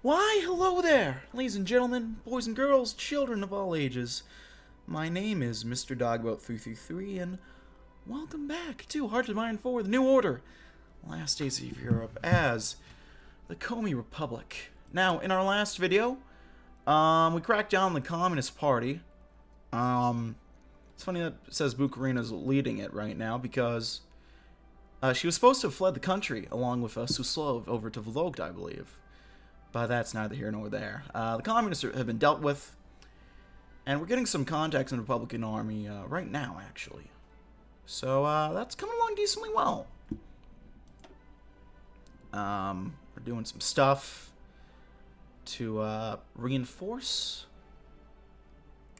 Why, hello there, ladies and gentlemen, boys and girls, children of all ages. My name is Mr. Dogboat333, and welcome back to Heart of Mine for the New Order, Last Days of Europe, as the Komi Republic. Now, in our last video, we cracked down the Communist Party. It's funny that it says Bukarina's leading it right now, because she was supposed to have fled the country, along with Suslov, over to Vologda, I believe. But that's neither here nor there. The communists have been dealt with, and we're getting some contacts in the Republican Army right now, actually. So that's coming along decently well. We're doing some stuff to reinforce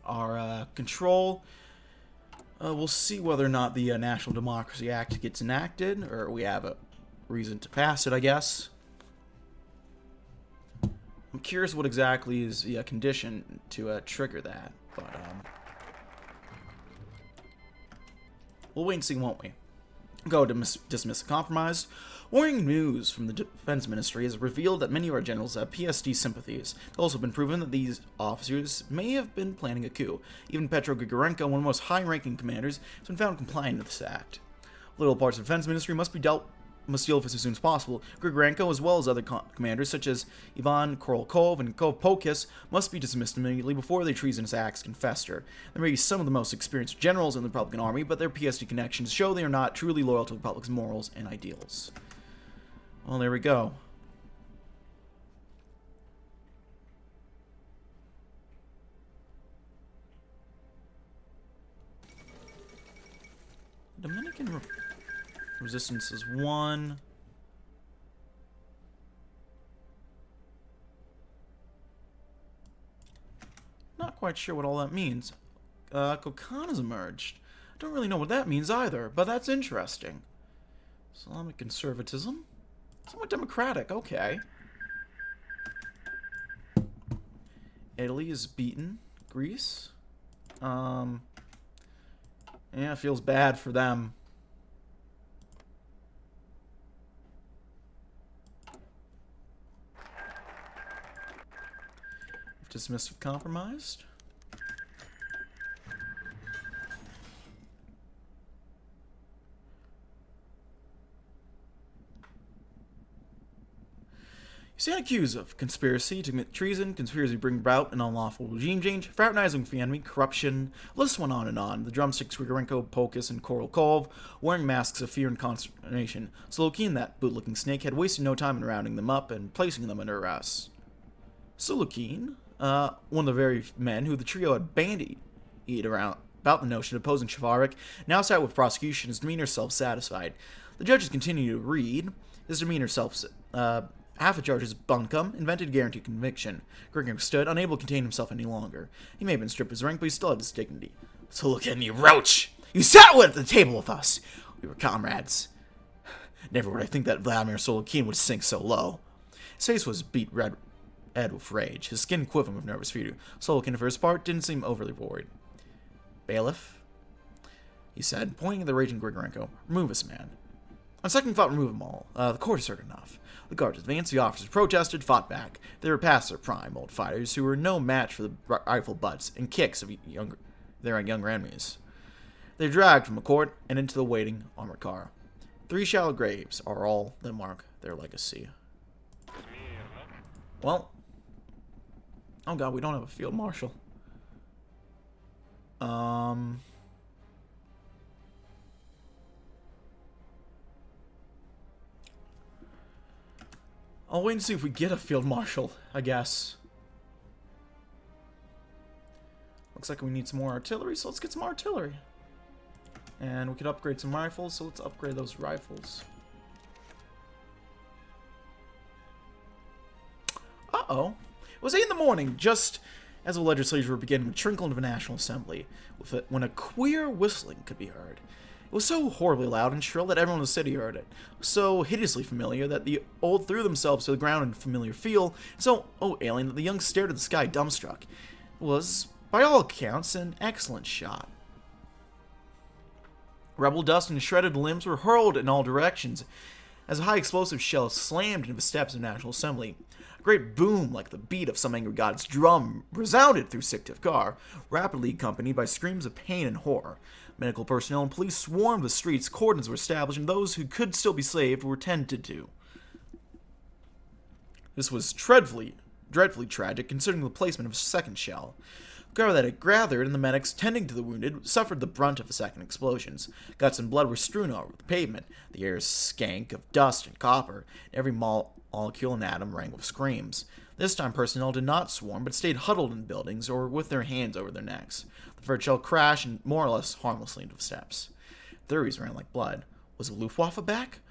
our control. We'll see whether or not the National Democracy Act gets enacted, or we have a reason to pass it, I guess. I'm curious what exactly is the condition to trigger that, but we'll wait and see, won't we? Go to dismiss the compromise. Worrying news from the Defense Ministry has revealed that many of our generals have PSD sympathies. It's also been proven that these officers may have been planning a coup. Even Petro Grigorenko, one of the most high-ranking commanders, has been found compliant with this act. Little parts of the Defense Ministry must deal with this as soon as possible. Grigorenko, as well as other commanders such as Ivan Korolkov and Kovpokis, must be dismissed immediately before their treasonous acts can fester. There may be some of the most experienced generals in the Republican Army, but their PSD connections show they are not truly loyal to the Republic's morals and ideals. Well, there we go. Dominican resistance is 1. Not quite sure what all that means. Kokana has emerged. Don't really know what that means either, but that's interesting. Islamic conservatism? Somewhat democratic, okay. Italy is beaten. Greece? Yeah, it feels bad for them. Dismissed with compromised. You stand accused of conspiracy to commit treason, conspiracy to bring about an unlawful regime change, fraternizing with the enemy, corruption. The list went on and on. The drumsticks, Grigorenko, Pokus, and Korolkov, wearing masks of fear and consternation. Solokin, that boot-looking snake, had wasted no time in rounding them up and placing them under arrest. Solokin, one of the very men who the trio had bandied around about the notion of opposing Shafarevich, now sat with prosecution, his demeanor self-satisfied. The judges continued to read. His demeanor half the charges buncombe, invented guaranteed conviction. Grigorenko stood, unable to contain himself any longer. He may have been stripped of his rank, but he still had his dignity. So look at me, roach! You sat at the table with us! We were comrades. Never would I think that Vladimir Solokin would sink so low. His face was beet red with rage, his skin quivering with nervous fear. Solokin, for his part, didn't seem overly worried. Bailiff, he said, pointing at the raging Grigorenko, remove this man. On second thought, remove them all. The court has heard enough. The guards advanced, the officers protested, fought back. They were past their prime, old fighters, who were no match for the rifle butts and kicks of their younger enemies. They dragged from the court and into the waiting armored car. 3 shallow graves are all that mark their legacy. Well, oh god, we don't have a field marshal. I'll wait and see if we get a field marshal, I guess. Looks like we need some more artillery, so let's get some artillery. And we could upgrade some rifles, so let's upgrade those rifles. Uh-oh. It was 8 in the morning, just as the legislators were beginning to trickle into the National Assembly, when a queer whistling could be heard. It was so horribly loud and shrill that everyone in the city heard it. So hideously familiar that the old threw themselves to the ground in familiar feel, so alien that the young stared at the sky dumbstruck. It was, by all accounts, an excellent shot. Rebel dust and shredded limbs were hurled in all directions, as a high explosive shell slammed into the steps of the National Assembly. A great boom, like the beat of some angry god's drum, resounded through Syktyvkar, rapidly accompanied by screams of pain and horror. Medical personnel and police swarmed the streets, cordons were established, and those who could still be saved were tended to. This was dreadfully tragic, considering the placement of a second shell. The crowd that had gathered and the medics tending to the wounded suffered the brunt of the second explosions. Guts and blood were strewn over the pavement. The air stank of dust and copper. Every molecule and atom rang with screams. This time personnel did not swarm, but stayed huddled in buildings or with their hands over their necks. The third shell crashed and more or less harmlessly into the steps. Theories ran like blood. Was the Luftwaffe back?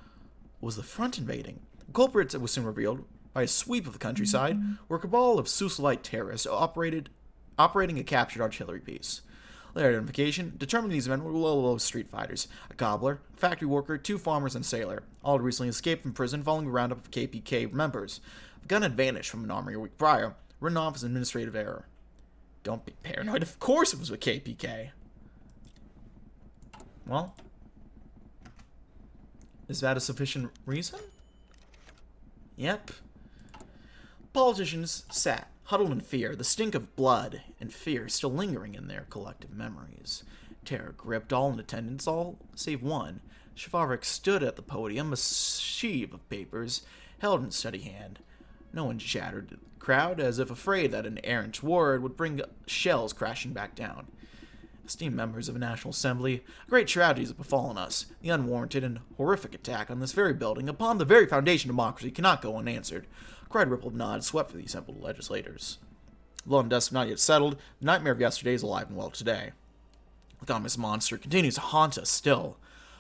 Was the front invading? The culprits, it was soon revealed, by a sweep of the countryside, were a cabal of Socialite terrorists operating a captured artillery piece. Their identification determined these men were low street fighters: a cobbler, a factory worker, 2 farmers, and a sailor. All had recently escaped from prison following a roundup of KPK members. The gun had vanished from an armory a week prior, written off as administrative error. Don't be paranoid. Of course it was with KPK. Well, is that a sufficient reason? Yep. Politicians sat, huddled in fear, the stink of blood and fear still lingering in their collective memories. Terror gripped all in attendance, all save one. Shafarevich stood at the podium, a sheaf of papers held in a steady hand. No one chattered to the crowd, as if afraid that an errant word would bring shells crashing back down. Esteemed members of the National Assembly, great tragedies have befallen us. The unwarranted and horrific attack on this very building, upon the very foundation of democracy, cannot go unanswered. A cried ripple of nods swept through the assembled legislators. The blow and dust have not yet settled. The nightmare of yesterday is alive and well today. The communist monster continues to haunt us still.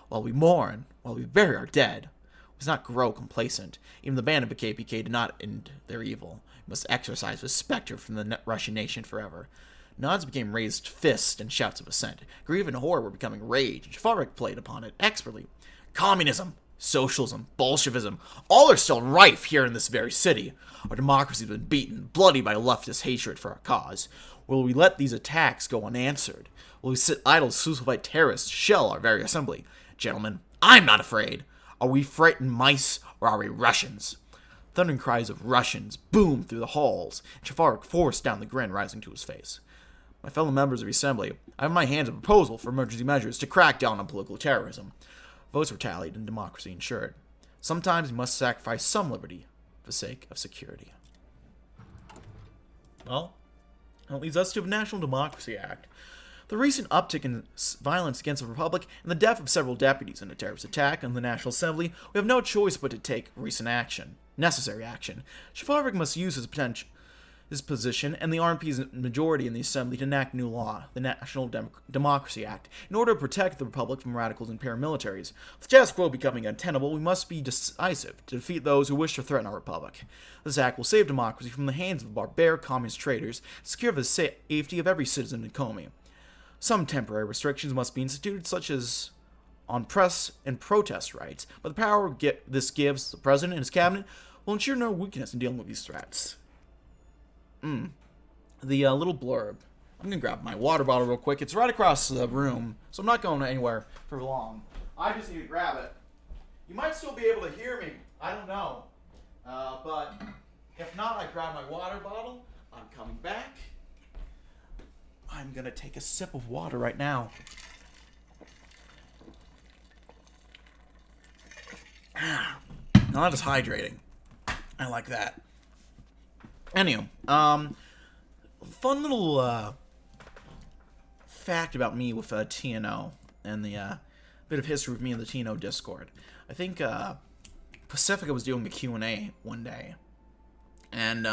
While we mourn, while we bury our dead, we must not grow complacent. Even the band of the KPK did not end their evil. We must exorcise the specter from the Russian nation forever. Nods became raised fists and shouts of assent. Grief and horror were becoming rage, and Shafarevich played upon it expertly. Communism, socialism, Bolshevism, all are still rife here in this very city. Our democracy has been beaten, bloody by leftist hatred for our cause. Will we let these attacks go unanswered? Will we sit idle as Socialite terrorists shell our very assembly? Gentlemen, I'm not afraid. Are we frightened mice, or are we Russians? Thundering cries of Russians boomed through the halls, and Shafarevich forced down the grin rising to his face. My fellow members of the Assembly, I have in my hands a proposal for emergency measures to crack down on political terrorism. Votes were tallied and democracy ensured. Sometimes we must sacrifice some liberty for the sake of security. Well, that leads us to the National Democracy Act. The recent uptick in violence against the Republic and the death of several deputies in a terrorist attack on the National Assembly, we have no choice but to take necessary action. Shafarevich must use his position and the RMP's majority in the Assembly to enact new law, the National Democracy Act, in order to protect the Republic from radicals and paramilitaries. With the status quo becoming untenable, we must be decisive to defeat those who wish to threaten our Republic. This act will save democracy from the hands of barbaric communist traitors, secure the safety of every citizen in Komi. Some temporary restrictions must be instituted, such as on press and protest rights, but the power this gives the President and his cabinet will ensure no weakness in dealing with these threats. The little blurb. I'm going to grab my water bottle real quick. It's right across the room, so I'm not going anywhere for long. I just need to grab it. You might still be able to hear me. I don't know. But if not, I grab my water bottle. I'm coming back. I'm going to take a sip of water right now. Now that is hydrating. I like that. Anyway, fun little fact about me with TNO and the bit of history with me in the TNO Discord. I think Pacifica was doing a Q&A one day, and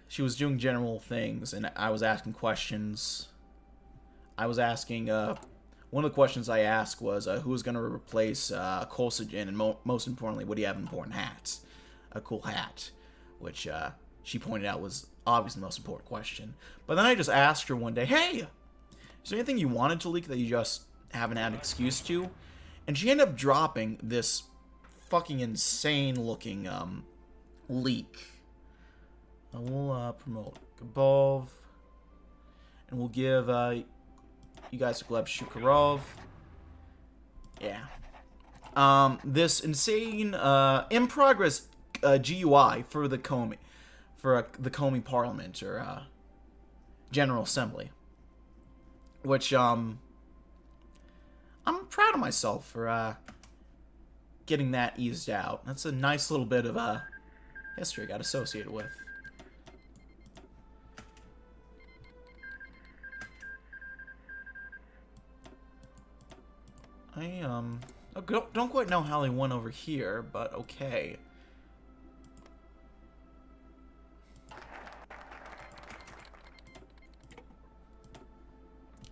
she was doing general things, and I was asking questions. I was asking one of the questions I asked was who was going to replace Colsogen, and most importantly, would he have important hats? A cool hat, which she pointed out was obviously the most important question. But then I just asked her one day, hey, is there anything you wanted to leak that you just haven't had an excuse to? And she ended up dropping this fucking insane looking leak. We'll promote Gabov, and we'll give you guys a Gleb Shukarov. Yeah. this insane, in progress GUI for the Komi, for the Komi Parliament, or General Assembly. Which, I'm proud of myself for getting that eased out. That's a nice little bit of history I got associated with. I don't quite know how they went over here, but okay.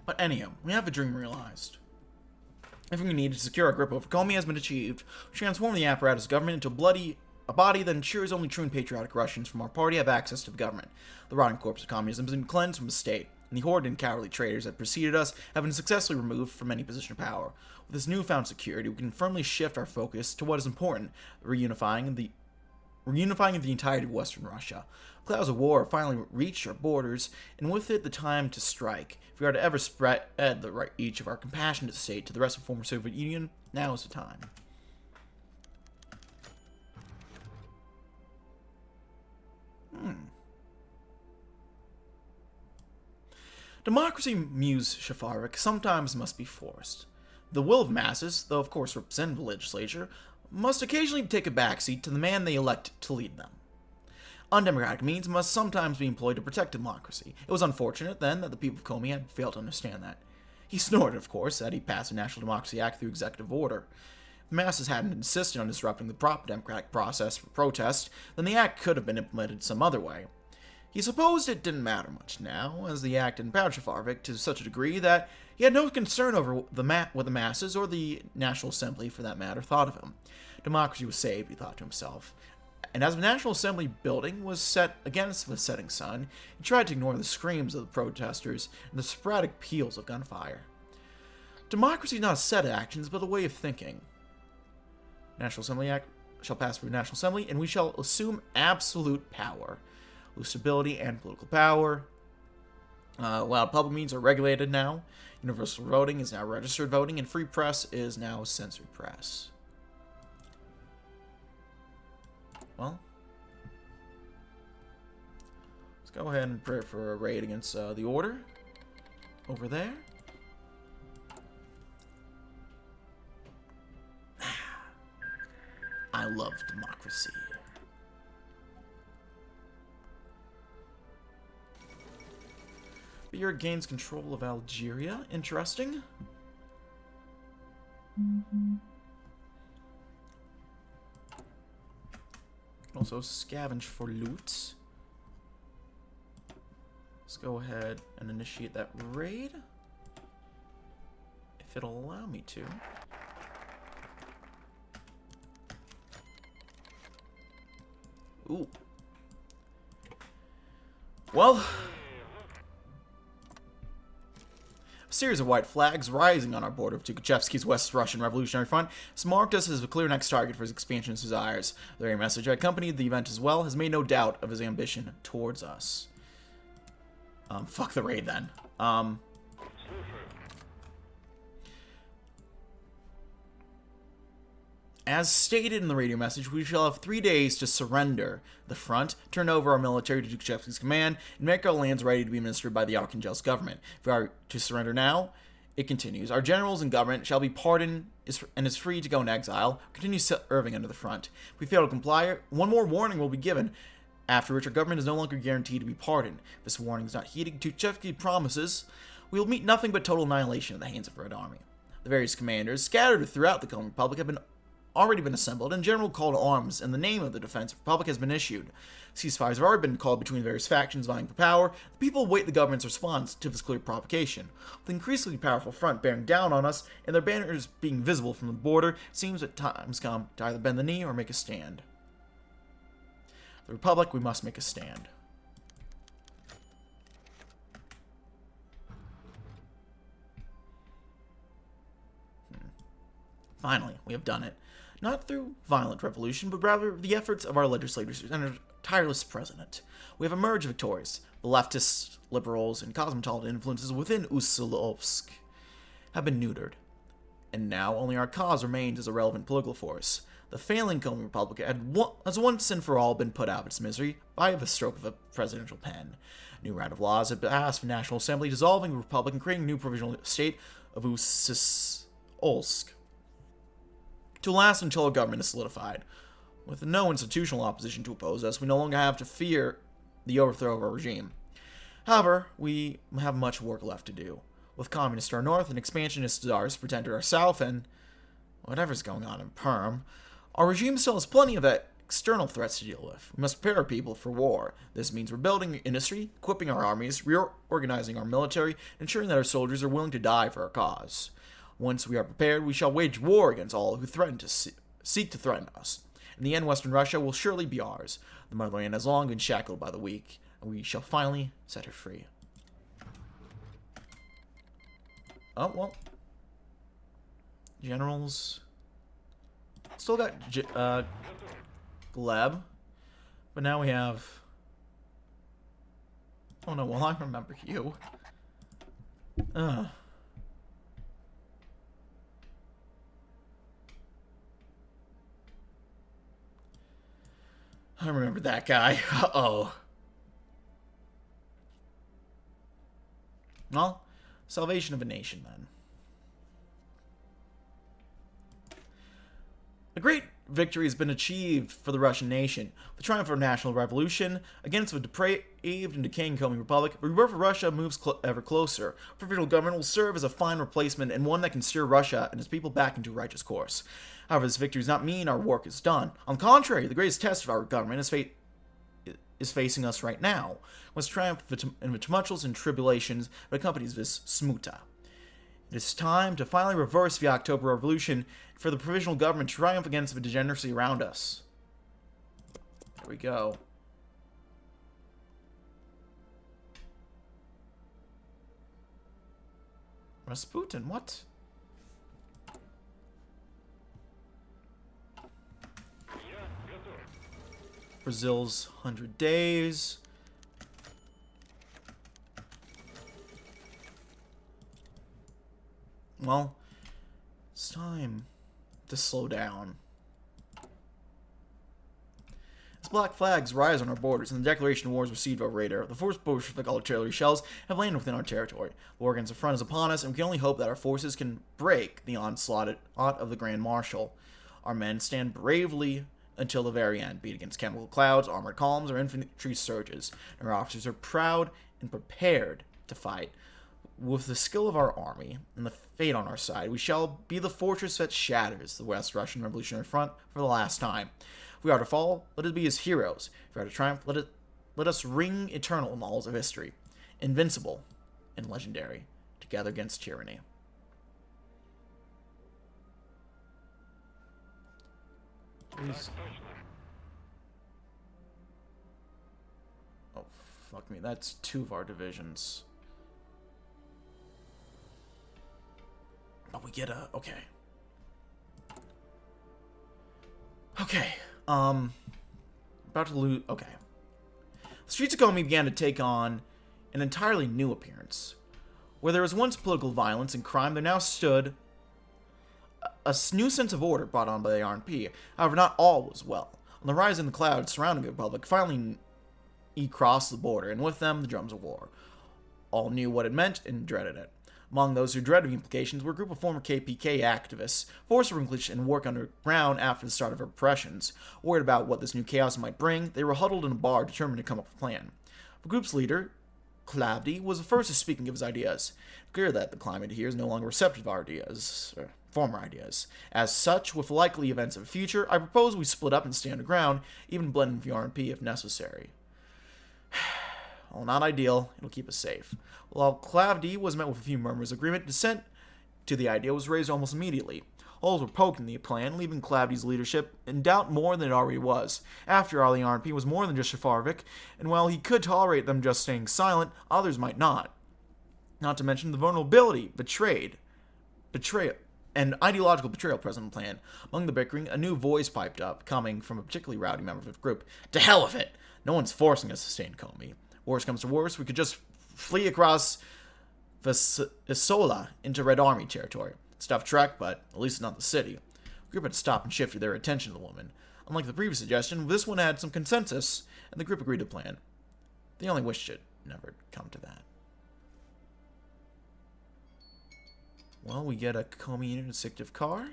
But anyhow, we have a dream realized. Everything we need to secure our grip over Komi has been achieved. We transform the apparatus of government into a body that ensures only true and patriotic Russians from our party have access to the government. The rotting corpse of communism has been cleansed from the state, and the horrid and cowardly traitors that preceded us have been successfully removed from any position of power. With this newfound security, we can firmly shift our focus to what is important, reunifying the entirety of Western Russia. Clouds of war have finally reached our borders, and with it the time to strike. If we are to ever spread the reach of our compassionate state to the rest of the former Soviet Union, now is the time. Democracy, mused Shafarevich, sometimes must be forced. The will of masses, though of course represented in the legislature, must occasionally take a backseat to the man they elect to lead them. Undemocratic means must sometimes be employed to protect democracy. It was unfortunate, then, that the people of Komi had failed to understand that. He snorted, of course, that he passed the National Democracy Act through executive order. If the masses hadn't insisted on disrupting the proper democratic process for protest, then the act could have been implemented some other way. He supposed it didn't matter much now, as the act empowered Shafarevich to such a degree that he had no concern over what the masses, or the National Assembly for that matter, thought of him. Democracy was saved, he thought to himself. And as the National Assembly building was set against the setting sun, he tried to ignore the screams of the protesters and the sporadic peals of gunfire. Democracy is not a set of actions, but a way of thinking. National Assembly Act shall pass through the National Assembly, and we shall assume absolute power. With stability and political power. Loud public meetings are regulated now. Universal voting is now registered voting, and free press is now censored press. Well, let's go ahead and pray for a raid against the Order over there. I love democracy. Beer gains control of Algeria. Interesting. Also scavenge for loot. Let's go ahead and initiate that raid. If it'll allow me to. Ooh. Well, a series of white flags rising on our border of Tukhachevsky's West Russian Revolutionary Front has marked us as a clear next target for his expansionist desires. The very message that accompanied the event as well has made no doubt of his ambition towards us. Fuck the raid then. As stated in the radio message, we shall have 3 days to surrender the front, turn over our military to Tukhachevsky's command, and make our lands ready to be administered by the Archangel's government. If we are to surrender now, it continues. Our generals and government shall be pardoned and is free to go in exile, continue serving under the front. If we fail to comply, one more warning will be given, after which our government is no longer guaranteed to be pardoned. If this warning is not heeded, Tukhachevsky promises we will meet nothing but total annihilation at the hands of the Red Army. The various commanders scattered throughout the Komi Republic have already been assembled, and general call to arms in the name of the Defense Republic has been issued. Ceasefires have already been called between various factions vying for power. The people await the government's response to this clear provocation. With an increasingly powerful front bearing down on us, and their banners being visible from the border, it seems that time's come to either bend the knee or make a stand. The Republic, we must make a stand. Finally, we have done it. Not through violent revolution, but rather the efforts of our legislators and our tireless president. We have emerged victorious. The leftists, liberals, and cosmopolitan influences within Usilovsk have been neutered. And now only our cause remains as a relevant political force. The failing Komi Republic has once and for all been put out of its misery by the stroke of a presidential pen. A new round of laws had passed for National Assembly, dissolving the Republic and creating a new provisional state of Olsk to last until our government is solidified. With no institutional opposition to oppose us, we no longer have to fear the overthrow of our regime. However, we have much work left to do. With communists to our north and expansionist desires to pretend to our south, and whatever's going on in Perm, our regime still has plenty of external threats to deal with. We must prepare our people for war. This means rebuilding industry, equipping our armies, reorganizing our military, and ensuring that our soldiers are willing to die for our cause. Once we are prepared, we shall wage war against all who threaten to seek to threaten us. In the end, Western Russia will surely be ours. The motherland has long been shackled by the weak, and we shall finally set her free. Oh, well. Generals. Still got Gleb. But now we have... Oh no, well I remember you. I remember that guy. Uh-oh. Well, salvation of a nation, then. A great victory has been achieved for the Russian nation. The triumph of national revolution against the depraved and decaying Komi Republic, the rebirth of Russia moves ever closer. A provisional government will serve as a fine replacement and one that can steer Russia and its people back into a righteous course. However, this victory does not mean our work is done. On the contrary, the greatest test of our government is facing us right now. Was triumph in the tumultuous and tribulations that accompanies this smuta. It is time to finally reverse the October Revolution for the provisional government to triumph against the degeneracy around us. There we go. Rasputin, what? Brazil's 100 days. Well, it's time to slow down. As black flags rise on our borders and the declaration of war is received by radar, the first Bolshevik artillery shells have landed within our territory. The war against the front is upon us, and we can only hope that our forces can break the onslaught of the Grand Marshal. Our men stand bravely until the very end, be it against chemical clouds, armored columns, or infantry surges. And our officers are proud and prepared to fight. With the skill of our army and the fate on our side, we shall be the fortress that shatters the West Russian Revolutionary Front for the last time. If we are to fall, let us be as heroes. If we are to triumph, let us ring eternal in the halls of history, invincible and legendary, together against tyranny. Please. Oh, fuck me. That's 2 of our divisions. But we get a... Okay. Okay. About to lose... Okay. The streets of Komi began to take on an entirely new appearance. Where there was once political violence and crime, there now stood a new sense of order brought on by the RNP. However, not all was well. On the rise in the clouds surrounding the Republic, finally crossed the border, and with them, the drums of war. All knew what it meant and dreaded it. Among those who dreaded the implications were a group of former KPK activists, forced to relinquish and work underground after the start of repressions. Worried about what this new chaos might bring, they were huddled in a bar determined to come up with a plan. The group's leader, Klavdi, was the first to speak and give his ideas. Clear that the climate here is no longer receptive to our ideas, or former ideas. As such, with the likely events of the future, I propose we split up and stay underground, even blend with the RNP if necessary. Well, not ideal, it'll keep us safe. While Klavdi was met with a few murmurs of agreement, dissent to the idea was raised almost immediately. Holes were poked in the plan, leaving Klavdi's leadership in doubt more than it already was. After all, the RNP was more than just Shafarevich, and while he could tolerate them just staying silent, others might not. Not to mention the vulnerability, betrayal, and ideological betrayal present in the plan. Among the bickering, a new voice piped up, coming from a particularly rowdy member of the group. To hell with it! No one's forcing us to stay in Komi. Worst comes to worst, we could just flee across Isola into Red Army territory. It's a tough trek, but at least it's not the city. The group had stopped and shifted their attention to the woman. Unlike the previous suggestion, this one had some consensus, and the group agreed to plan. They only wished it never come to that. Well, we get a Komi interdistinctive car.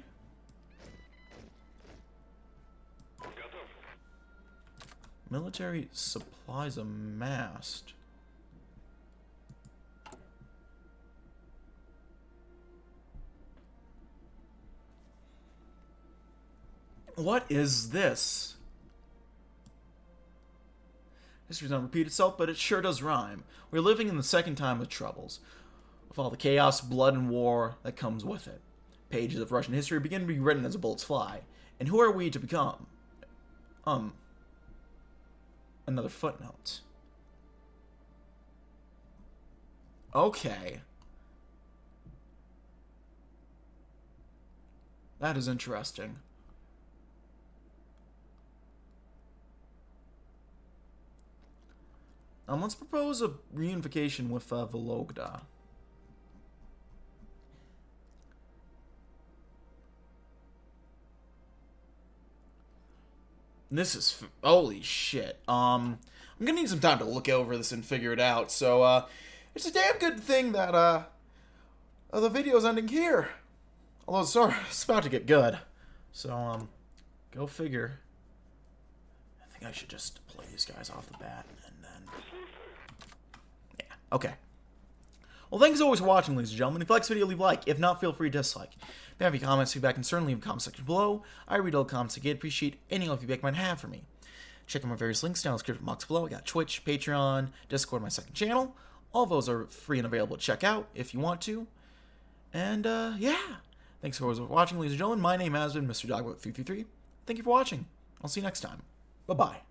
Military supplies amassed. What is this? History does not repeat itself, but it sure does rhyme. We're living in the second time of troubles, with all the chaos, blood, and war that comes with it. Pages of Russian history begin to be written as the bullets fly. And who are we to become? Another footnote. Okay. That is interesting. Let's propose a reunification with Vologda. This is holy shit. I'm gonna need some time to look over this and figure it out. So it's a damn good thing that the video's ending here. Although it's about to get good. So go figure. I think I should just play these guys off the bat and then yeah, okay. Well, thanks as always for watching, ladies and gentlemen. If you like this video, leave a like. If not, feel free to dislike. If you have any comments, feedback, and certainly leave a comment section below. I read all the comments I get. Appreciate any feedback you might have for me. Check out my various links down in the description box below. I got Twitch, Patreon, Discord, my second channel. All those are free and available to check out if you want to. And yeah. Thanks for watching, ladies and gentlemen. My name has been Mr. Dogwood333. Thank you for watching. I'll see you next time. Bye-bye.